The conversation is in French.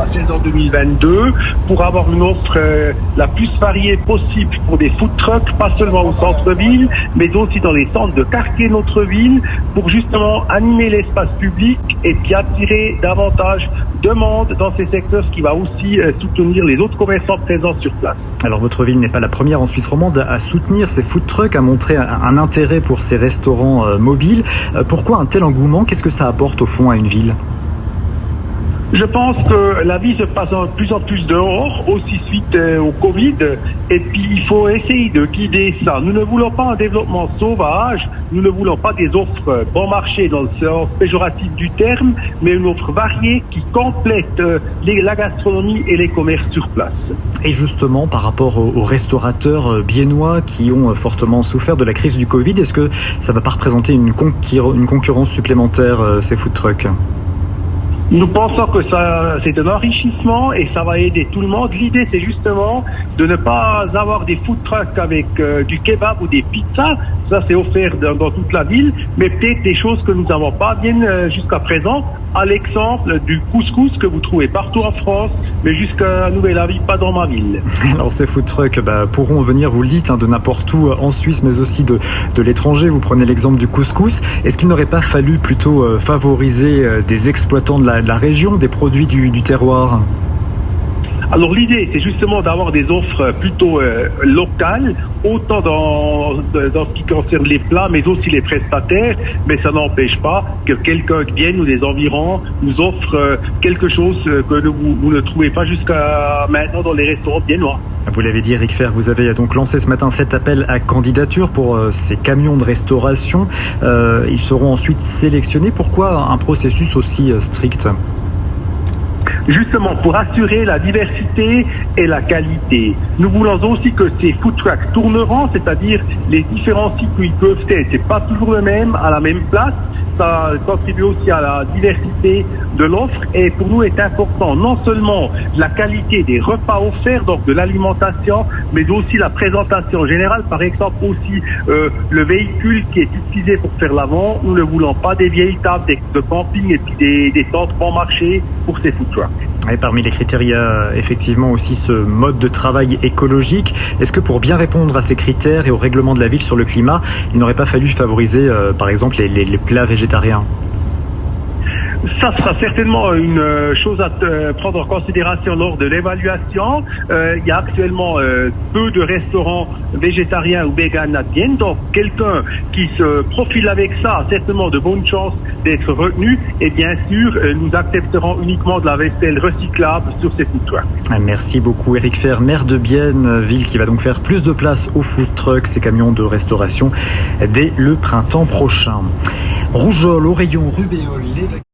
la saison 2022 pour avoir une offre la plus variée possible pour des food trucks, pas seulement au centre-ville, mais aussi dans les centres de quartier de notre ville, pour justement animer l'espace public et puis attirer davantage de monde dans ces secteurs, ce qui va aussi soutenir les autres commerçants présents sur place. Alors votre ville n'est pas la première en Suisse romande à soutenir ces food trucks, à montrer un intérêt pour ces restaurants mobiles. Pourquoi un tel engouement? Qu'est-ce que ça apporte au fond à une ville? Je pense que la vie se passe de plus en plus dehors, aussi suite au Covid, et puis il faut essayer de guider ça. Nous ne voulons pas un développement sauvage, nous ne voulons pas des offres bon marché dans le sens péjoratif du terme, mais une offre variée qui complète la gastronomie et les commerces sur place. Et justement, par rapport aux restaurateurs biennois qui ont fortement souffert de la crise du Covid, est-ce que ça ne va pas représenter une concurrence supplémentaire, ces food trucks? Nous pensons que ça, c'est un enrichissement et ça va aider tout le monde. L'idée, c'est justement de ne pas avoir des food trucks avec du kebab ou des pizzas. Ça, c'est offert dans toute la ville, mais peut-être des choses que nous n'avons pas bien jusqu'à présent. À l'exemple du couscous que vous trouvez partout en France, mais jusqu'à nouvel avis, pas dans ma ville. Alors ces food trucks pourront venir, vous le dites, de n'importe où en Suisse, mais aussi de l'étranger. Vous prenez l'exemple du couscous. Est-ce qu'il n'aurait pas fallu plutôt favoriser des exploitants de la région, des produits du terroir? Alors l'idée, c'est justement d'avoir des offres plutôt locales, autant dans ce qui concerne les plats, mais aussi les prestataires, mais ça n'empêche pas que quelqu'un qui vienne ou des environs nous offre quelque chose que vous ne trouvez pas jusqu'à maintenant dans les restaurants biennois. Vous l'avez dit, Eric Fer, vous avez donc lancé ce matin cet appel à candidature pour ces camions de restauration. Ils seront ensuite sélectionnés. Pourquoi un processus aussi strict ? Justement, pour assurer la diversité et la qualité. Nous voulons aussi que ces food trucks tourneront, c'est-à-dire les différents sites où ils peuvent être. C'est pas toujours le même, à la même place. Ça contribue aussi à la diversité de l'offre et pour nous est important non seulement la qualité des repas offerts, donc de l'alimentation, mais aussi la présentation générale, par exemple aussi le véhicule qui est utilisé pour faire l'avant. Nous ne voulons pas des vieilles tables de camping et puis des centres bon marché pour ces food trucks. Et parmi les critères, il y a effectivement aussi ce mode de travail écologique. Est-ce que pour bien répondre à ces critères et au règlement de la ville sur le climat, il n'aurait pas fallu favoriser par exemple les plats végétariens ? Ça sera certainement une chose à prendre en considération lors de l'évaluation. Il y a actuellement peu de restaurants végétariens ou véganes à Vienne, donc quelqu'un qui se profile avec ça a certainement de bonnes chances d'être retenu. Et bien sûr, nous accepterons uniquement de la vaisselle recyclable sur ces food trucks. Merci beaucoup Eric Fer, maire de Bienne, ville qui va donc faire plus de place aux food trucks, ces camions de restauration, dès le printemps prochain. Rougeole, Oreillon, Rubéole,